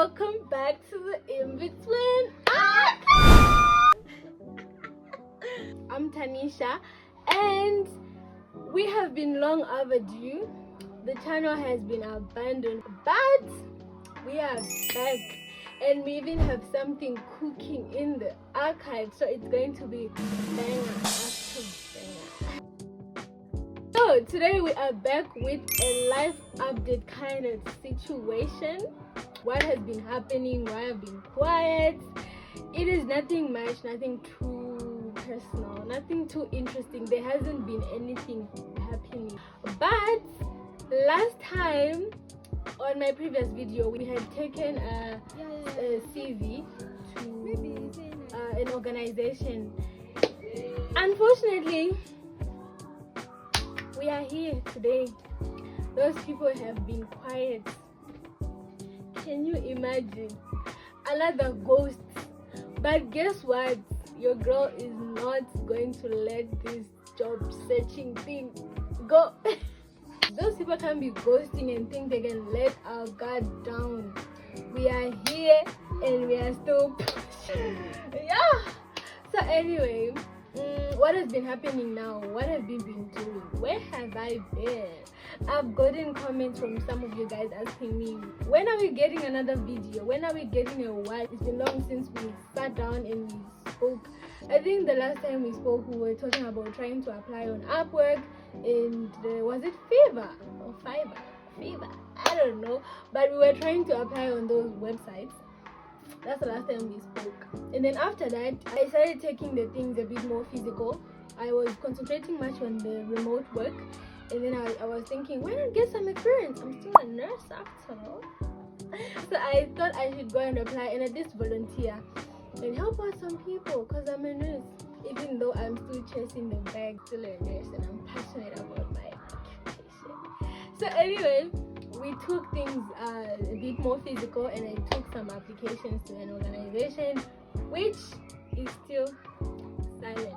welcome back to the In-Between. I'm Tanisha, and we have been long overdue. The channel has been abandoned, but we are back, and we even have something cooking in the archive, so it's going to be banger after banger. So today we are back with a life update kind of situation. What has been happening, why I've been quiet. It is nothing much, nothing too personal, nothing too interesting. There hasn't been anything happening. But last time on my previous video, we had taken a CV to an organization. Unfortunately, we are here today. Those people have been quiet. Can you imagine? Another ghost. But guess what? Your girl is not going to let this job searching thing go. Those people can be ghosting and think they can let our guard down. We are here and we are still pushing. Yeah. So anyway, what has been happening now? What have we been doing? Where have I been? I've gotten comments from some of you guys asking me, when are we getting another video? When are we getting a what? It's been long since we sat down and we spoke. I think the last time we spoke, we were talking about trying to apply on Upwork, and was it Fiverr or Fiverr? Fiverr, I don't know. But we were trying to apply on those websites. That's the last time we spoke. And then after that, I started taking the things a bit more physical. I was concentrating much on the remote work. And then I was thinking, why not get some experience? I'm still a nurse after all. So I thought I should go and apply and at least volunteer and help out some people, because I'm a nurse. Even though I'm still chasing the bag, still a nurse, and I'm passionate about my occupation. So anyway, we took things a bit more physical, and I took some applications to an organization which is still silent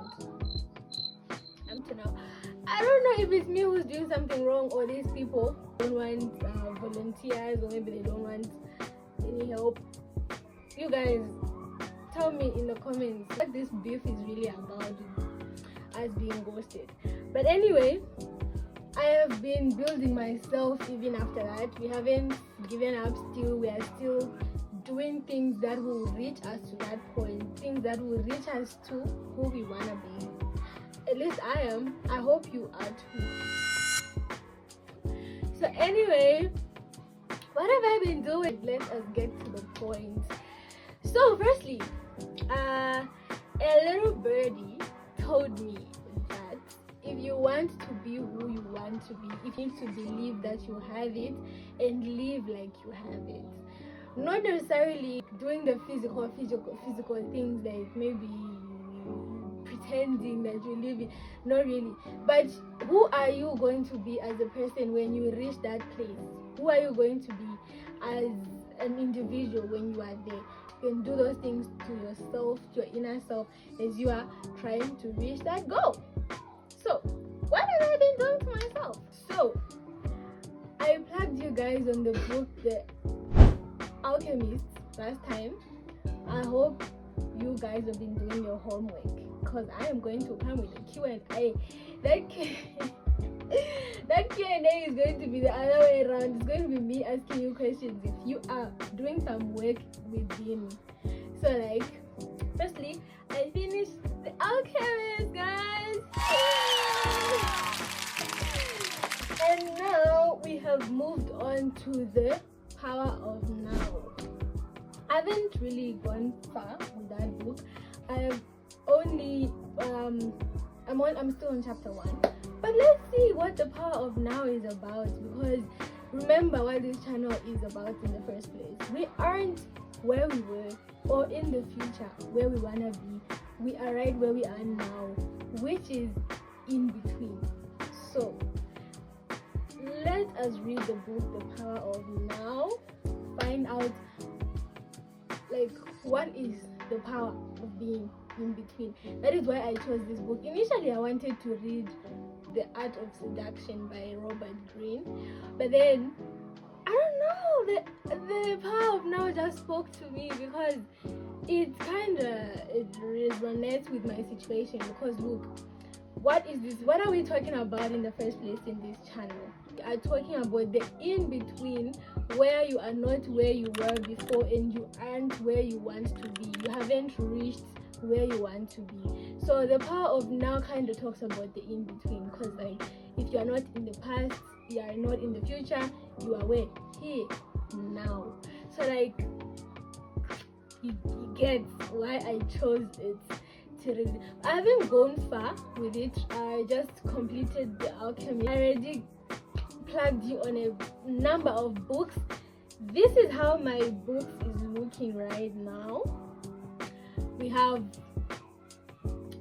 up to now. I don't know if it's me who's doing something wrong, or these people don't want volunteers, or maybe they don't want any help. You guys, tell me in the comments what this beef is really about, us being ghosted. But anyway, I have been building myself even after that. We haven't given up still. We are still doing things that will reach us to that point, things that will reach us to who we want to be. At least I am. I hope you are too. So anyway, what have I been doing? Let us get to the point. So firstly, a little birdie told me that if you want to be who you want to be, you need to believe that you have it and live like you have it. Not necessarily doing the physical things like maybe pretending that you live it. Not really. But who are you going to be as a person when you reach that place? Who are you going to be as an individual when you are there? You can do those things to yourself, to your inner self, as you are trying to reach that goal. So, what have I been doing to myself? So, I plugged you guys on the book The Alchemist last time. I hope you guys have been doing your homework, because I am going to come with a Q&A. That Q&A is going to be the other way around. It's going to be me asking you questions if you are doing some work within. So like, firstly, I finished The Alchemist, guys. And now we have moved on to The Power of Now. I haven't really gone far with that book. I have only I'm still on chapter 1. But let's see what The Power of Now is about, because remember what this channel is about in the first place. We aren't where we were, or in the future where we wanna be. We are right where we are now, which is in between. So let us read the book The Power of Now, find out like what is the power of being in between. That is why I chose this book. Initially I wanted to read The Art of Seduction by Robert Greene, but then I don't know, the power of now just just spoke to me because it resonates with my situation. Because look, what is this? What are we talking about in the first place in this channel? We are talking about the in between, where you are not where you were before and you aren't where you want to be. You haven't reached where you want to be. So the power of now kind of talks about the in between, because like if you are not in the past, you are not in the future, you are where? Here now. So like you get why I chose it to read. I haven't gone far with it. I just completed The Alchemist. I already plugged you on a number of books. This is how my books is looking right now. We have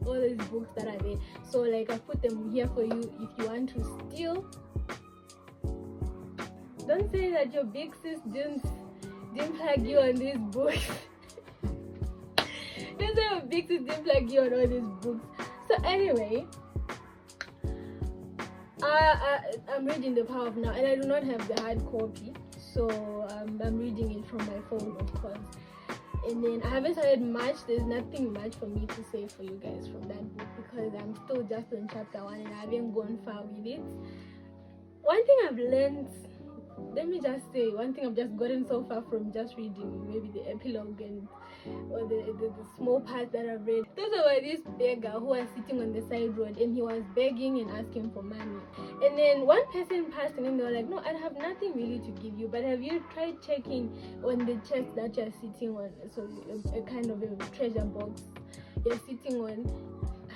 all these books that are there, so like I put them here for you if you want to steal. Don't say that your big sis didn't plug you on these books. Don't say your big sis didn't plug you on all these books. So anyway, I'm reading The Power of Now, and I do not have the hard copy, so I'm reading it from my phone, of course. And then I haven't started much. There's nothing much for me to say for you guys from that book, because I'm still just on chapter 1 and I haven't gone far with it. One thing I've learned, let me just say, one thing I've just gotten so far from just reading maybe the epilogue and or the small parts that I've read. Those about this beggar who was sitting on the side road and he was begging and asking for money. And then one person passed and they were like, no, I have nothing really to give you, but have you tried checking on the chest that you're sitting on? So a kind of a treasure box you're sitting on.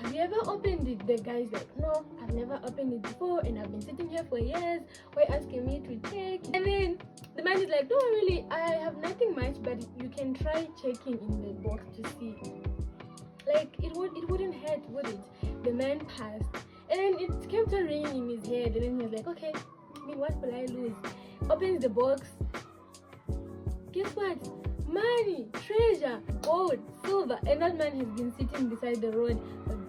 Have you ever opened it? The guy's like, no, I've never opened it before and I've been sitting here for years. Why asking me to check? And then the man is like, no, really, I have nothing much, but you can try checking in the box to see. Like, it wouldn't hurt, would it? The man passed. And then it kept on ringing in his head. And then he was like, okay, I mean, what will I lose? Opens the box. Guess what? Money, treasure, gold, silver. And that man has been sitting beside the road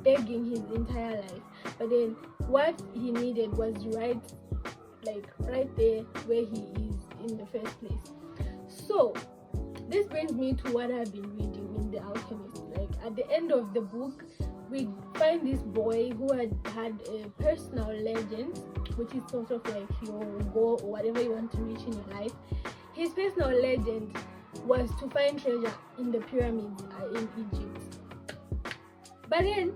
begging his entire life. But then what he needed was right there where he is in the first place. So this brings me to what I've been reading in The Alchemist. Like at the end of the book, we find this boy who had a personal legend, which is sort of like your goal or whatever you want to reach in your life. His personal legend was to find treasure in the pyramids in Egypt. But then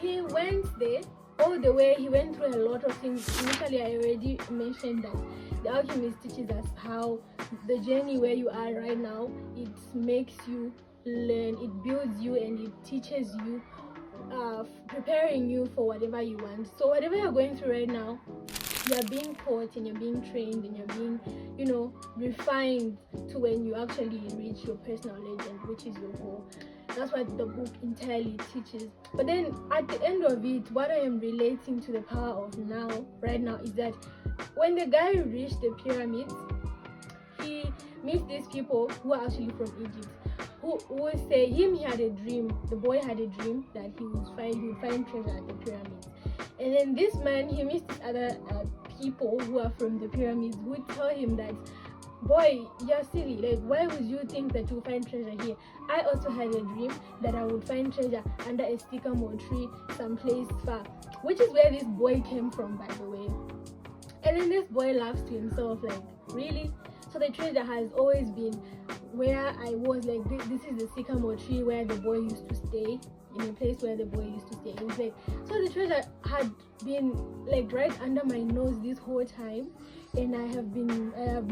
he went there all the way. He went through a lot of things. Initially, I already mentioned that The Alchemist teaches us how the journey where you are right now, it makes you learn, it builds you, and it teaches you, preparing you for whatever you want. So whatever you're going through right now, you're being taught and you're being trained and you're being, refined to when you actually reach your personal legend, which is your goal. That's what the book entirely teaches. But then at the end of it, what I am relating to The Power of Now, right now, is that when the guy reached the pyramids, he meets these people who are actually from Egypt, who would say he had a dream. The boy had a dream that he would find treasure at the pyramids. And then this man, he meets other people who are from the pyramids, who would tell him that, boy, you're silly. Like, why would you think that you'll find treasure here? I also had a dream that I would find treasure under a sycamore tree someplace far, which is where this boy came from, by the way. And then this boy laughs to himself, like, really? So the treasure has always been where I was. Like, this is the sycamore tree where the boy used to stay, in a place where the boy used to stay. It was like, so the treasure had been like right under my nose this whole time, and I have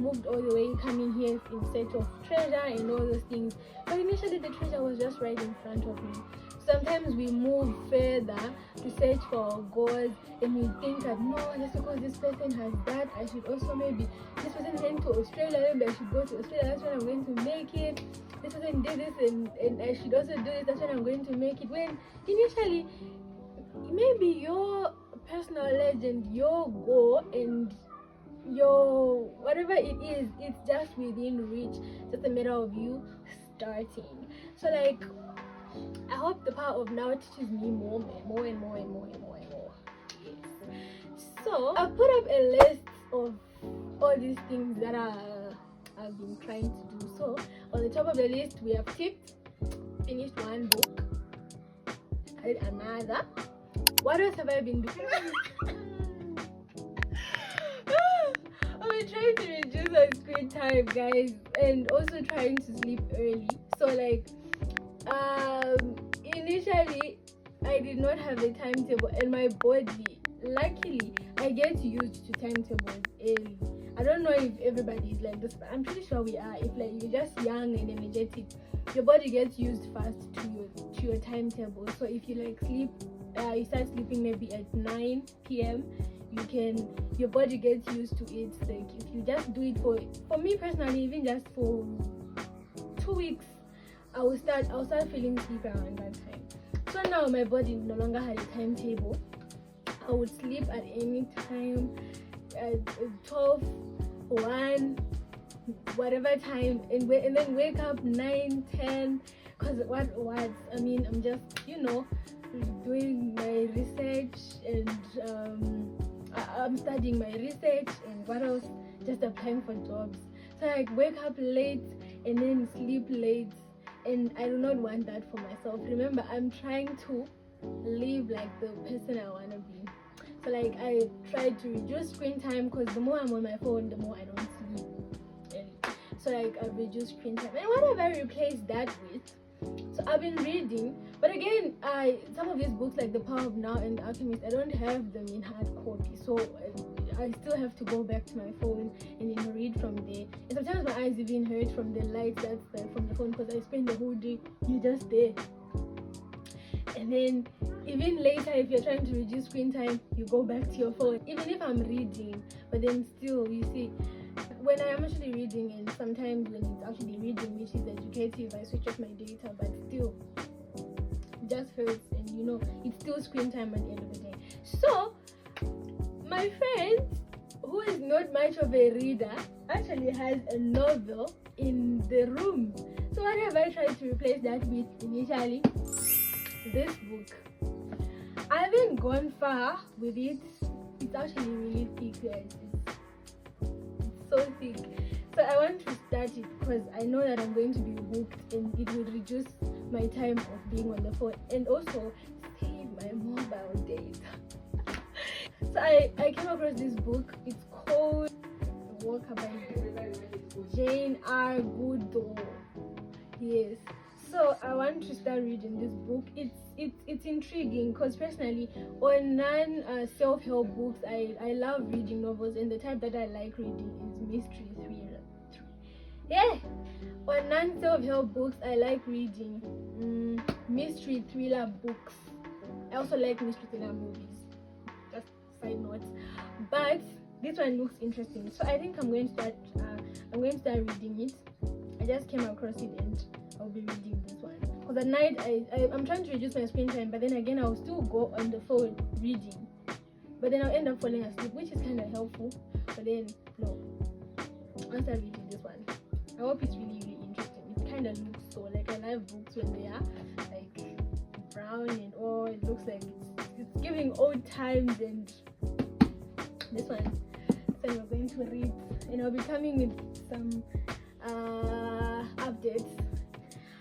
moved all the way coming here in search of treasure and all those things. But initially the treasure was just right in front of me. Sometimes we move further to search for our goals, and we think that no, just because this person has that, I should also, maybe this person went to Australia, maybe I should go to Australia, that's when I'm going to make it. This person did this and I should also do this, that's when I'm going to make it. When initially maybe your personal legend, your goal, and your whatever it is, it's just within reach. Just a matter of you starting. So like, I hope The Power of Now teaches me more and more. Yes. So I put up a list of all these things that are I've been trying to do. So on the top of the list we have chit, finished one book, started another. What else have I been doing? I've been trying to reduce my screen time, guys, and also trying to sleep early. So like initially I did not have a timetable, and my body, luckily I get used to timetables early. I don't know if everybody is like this, but I'm pretty sure we are. If like you're just young and energetic, your body gets used fast to your timetable. So if you like sleep, you start sleeping maybe at 9 p.m. your body gets used to it. Like if you just do it for me personally, even just for 2 weeks, I'll start feeling sleepy around that time. So now my body no longer had a timetable. I would sleep at any time, at 12, 1, whatever time, and then wake up 9, 10. Cause what I mean, I'm just doing my research, and I'm studying my research, and what else? Just applying for jobs. So I wake up late and then sleep late, and I do not want that for myself. Remember, I'm trying to live like the person I want to be. So like I try to reduce screen time, because the more I'm on my phone, the more I don't sleep early. So like I've reduced screen time. And what have I replaced that with? So I've been reading, but again, some of these books like The Power of Now and The Alchemist, I don't have them in hard copy, so I still have to go back to my phone and then read from there. And sometimes my eyes even hurt from the light that's from the phone, because I spend the whole day just there. And then even later, if you're trying to reduce screen time, you go back to your phone. Even if I'm reading, but then still, you see, when I am actually reading, and sometimes when it's actually reading which is educative, I switch off my data, but still it just hurts, and it's still screen time at the end of the day. So my friend, who is not much of a reader, actually has a novel in the room. So what have I tried to replace that with initially? This book. I haven't gone far with it. It's actually really thick, guys. It's so thick. So I want to start it because I know that I'm going to be hooked, and it will reduce my time of being on the phone, and also save my mobile data. So I came across this book. It's called Walker by Jane R. Goodall. Yes. So I want to start reading this book. It's intriguing, because personally, on self-help books, I love reading novels, and the type that I like reading is mystery thriller. Yeah, on self-help books, I like reading mystery thriller books. I also like mystery thriller movies. Just side notes. But this one looks interesting, so I think I'm going to start reading it. I just came across it, and I'll be reading this one. Because at night, I'm trying to reduce my screen time, but then again, I'll still go on the phone reading. But then I'll end up falling asleep, which is kind of helpful. But then, no. I'll start reading this one. I hope it's really, really interesting. It kind of looks so, like I like books when they are like brown and all. It looks like it's giving old times, and this one we're going to read. And I'll be coming with some updates.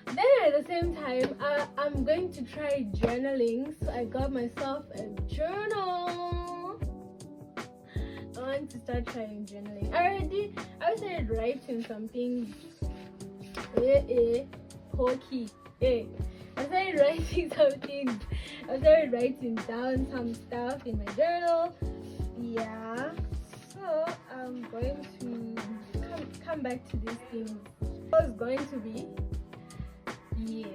Then at the same time, I'm going to try journaling. So I got myself a journal. I want to start trying journaling. I started writing some things. Pokey. I started writing some things. I started writing down some stuff in my journal. Yeah. So I'm going to come back to these things. It's going to be, yes.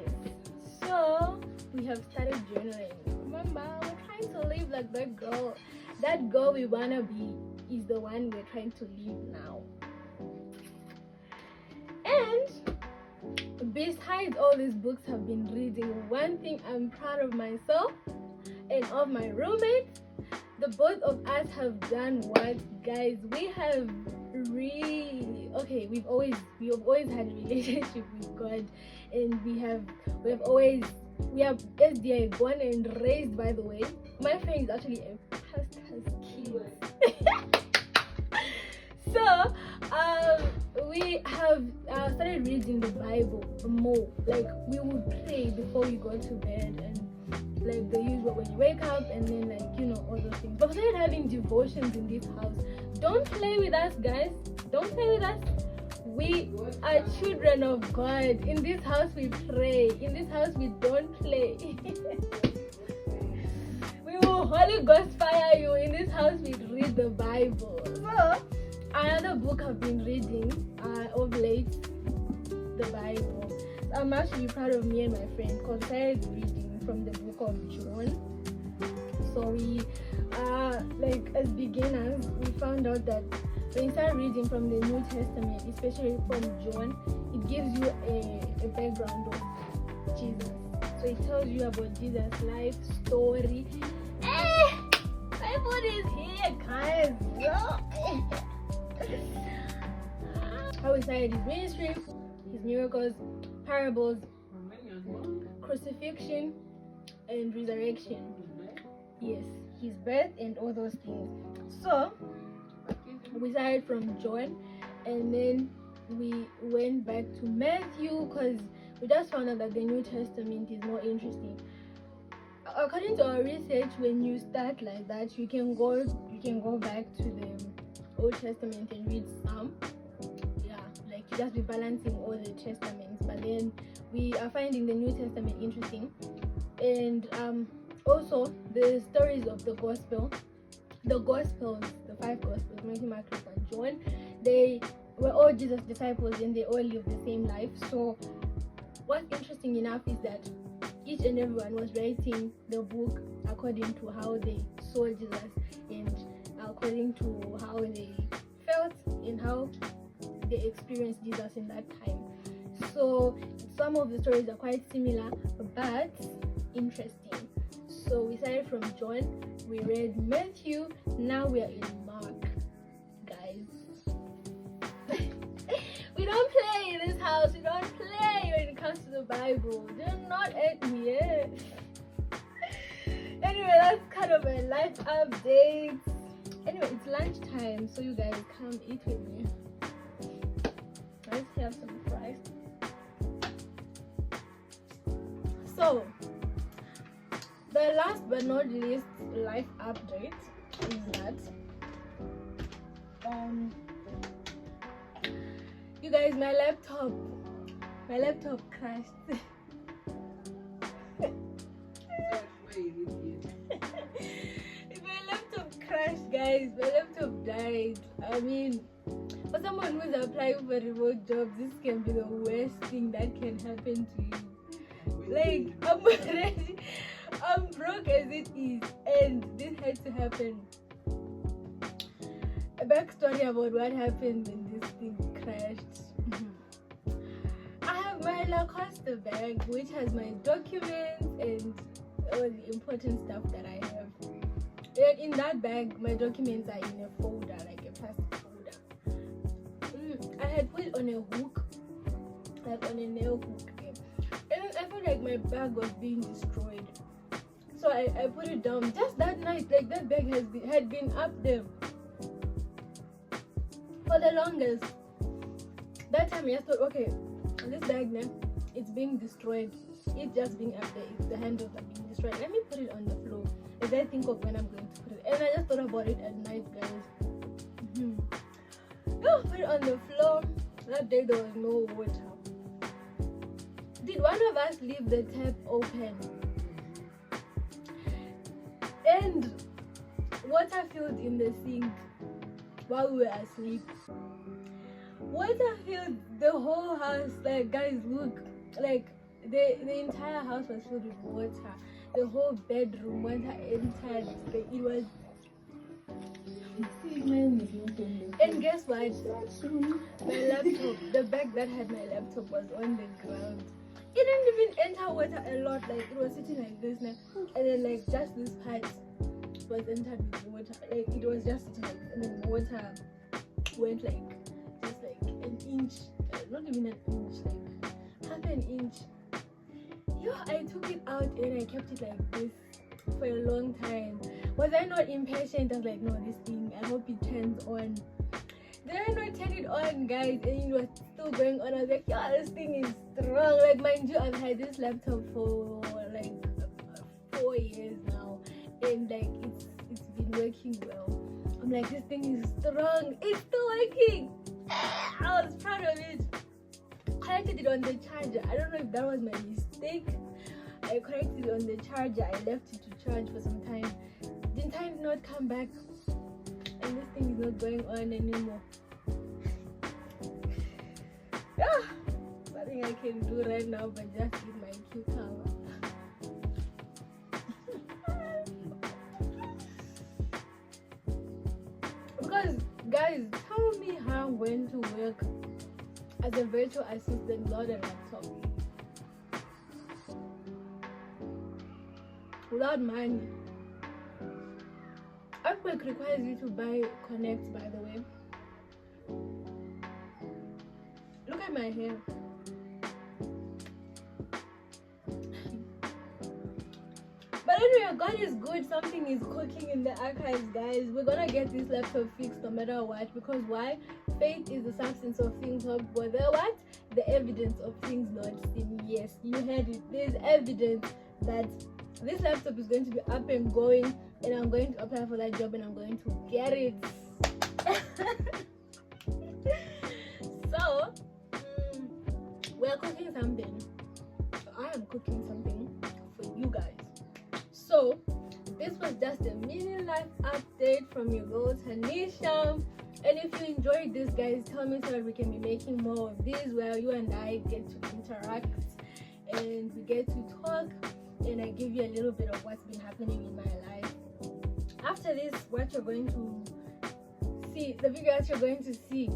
So we have started journaling. Remember, we're trying to live like that girl. That girl we wanna be is the one we're trying to live now. And besides all these books I've been reading, one thing I'm proud of myself and of my roommate. The both of us have done what, guys? We have we've always had a relationship with God, and we are SDI born and raised, by the way. My friend is actually a pastor's kid. So we have started reading the Bible more. Like we would pray before we go to bed, and like the usual when you wake up, and then like, you know, all those things. But we started having devotions in this house. Don't play with us, guys. Don't play with us. We are children of God. In this house we pray. In this house we don't play. We will Holy Ghost fire you. In this house we read the Bible. So another book I've been reading of late, the Bible. I'm actually proud of me and my friend because I started reading from the book of John. So we like as beginners, we found out that when you start reading from the New Testament, especially from John, it gives you a background of Jesus. So it tells you about Jesus' life story. My food is here, guys. How he started his ministry, his miracles, parables, crucifixion, and resurrection. Yes, his birth and all those things. So we started from John, and then we went back to Matthew because we just found out that the New Testament is more interesting. According to our research, when you start like that, you can go back to the Old Testament and read some. Yeah, like you just be balancing all the testaments. But then we are finding the New Testament interesting, and also the stories of the Gospels, the five Gospels, Matthew, Mark, Luke, and John. They were all Jesus' disciples, and they all lived the same life. So what's interesting enough is that each and everyone was writing the book according to how they saw Jesus and according to how they felt and how they experienced Jesus in that time. So some of the stories are quite similar but interesting. So we started from John, we read Matthew, now we are in Mark, guys. We don't play in this house, we don't play when it comes to the Bible. Do not at me, eh? Anyway, that's kind of a life update. Anyway, it's lunchtime, so you guys come eat with me. Let's have some fries. So, the last but not least life update is that you guys, my laptop crashed. My laptop crashed, guys. My laptop died. I mean, for someone who's applying for remote jobs, this can be the worst thing that can happen to you. Like, I'm broke as it is, and this had to happen. A backstory about what happened when this thing crashed. I have my Lacoste bag, which has my documents and all the important stuff that I have. And in that bag, my documents are in a folder, like a plastic folder. I had put it on a hook, like on a nail hook. And I felt like my bag was being destroyed. So I put it down just that night. Like that bag had been up there for the longest. That time I just thought, okay, this bag now, it's being destroyed. It's just being up there. The handles are being destroyed. Let me put it on the floor as I think of when I'm going to put it. And I just thought about it at night, guys. Oh, put it on the floor. That day there was no water. Did one of us leave the tap open? And water filled in the sink while we were asleep. Water filled the whole house. Like, guys, look, like the entire house was filled with water. The whole bedroom, water entered. Like, it was. And guess what? My laptop, the bag that had my laptop was on the ground. It didn't even enter water a lot. Like, it was sitting like this now, and then like just this part was entered with water. Like, it was just sitting like this, and then the water went like just like an inch, not even an inch, like half an inch. Yo, I took it out and I kept it like this for a long time. Was I not impatient? I was like, no, this thing, I hope it turns on. Did I not turn it on, guys? And it was still going on. I was like, yeah, this thing is strong. Like, mind you, I've had this laptop for like 4 years now, and like it's been working well. I'm like, this thing is strong. It's still working. I was proud of it. I connected it on the charger. I don't know if that was my mistake. I connected it on the charger. I left it to charge for some time. The time did not come back, and this thing is not going on anymore. Yeah, nothing I can do right now but just eat my cucumber. Because guys, tell me how I'm going to work as a virtual assistant without a laptop, without money. Upwork requires you to buy Connect, by the way. Look at my hair. But anyway, God is good. Something is cooking in the archives, guys. We're gonna get this laptop fixed no matter what. Because why? Faith is the substance of things hoped for. The what? The evidence of things not seen. Yes, you heard it. There's evidence that this laptop is going to be up and going, and I'm going to apply for that job, and I'm going to get it. So we're cooking something. I am cooking something for you guys. So this was just a mini life update from your girl Tanisha. And if you enjoyed this, guys, tell me so that we can be making more of these where you and I get to interact and we get to talk, and I give you a little bit of what's been happening in my life. After this, what you're going to see, the video that you're going to see,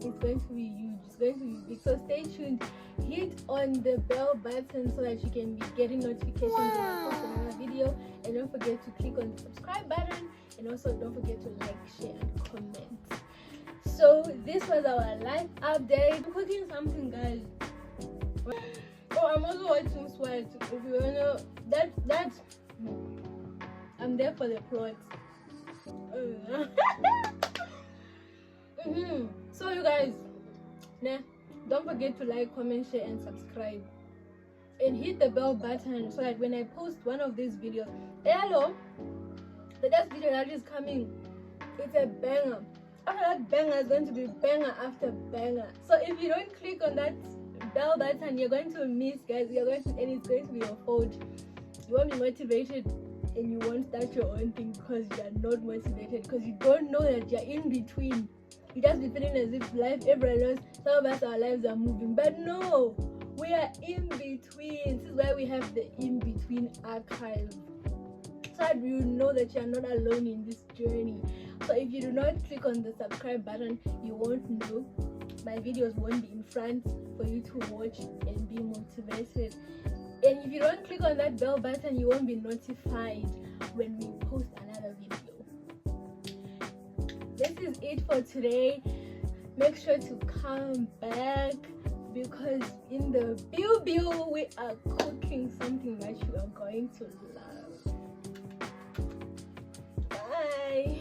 is going to be huge. It's going to be big. So stay tuned. Hit on the bell button so that you can be getting notifications when I post another video. And don't forget to click on the subscribe button. And also don't forget to like, share, and comment. So this was our life update. I'm cooking something, guys. Oh, I'm also watching Sweat. If you wanna, that I'm there for the plot. So you guys, don't forget to like, comment, share, and subscribe, and hit the bell button so that when I post one of these videos, hello, the next video that is coming, it's a banger. After that banger is going to be banger after banger. So if you don't click on that bell button, you're going to miss, guys. And it's going to be your fault. You won't be motivated, and you won't start your own thing because you're not motivated, because you don't know that you're in between. You just be feeling as if life, everyone knows, some of us, our lives are moving, but no, we are in between. This is why we have the in between archive, so that you know that you're not alone in this journey. So if you do not click on the subscribe button, you won't know. My videos won't be in front for you to watch and be motivated. And if you don't click on that bell button, you won't be notified when we post another video. This is it for today. Make sure to come back, because in the bill we are cooking something that you are going to love. Bye.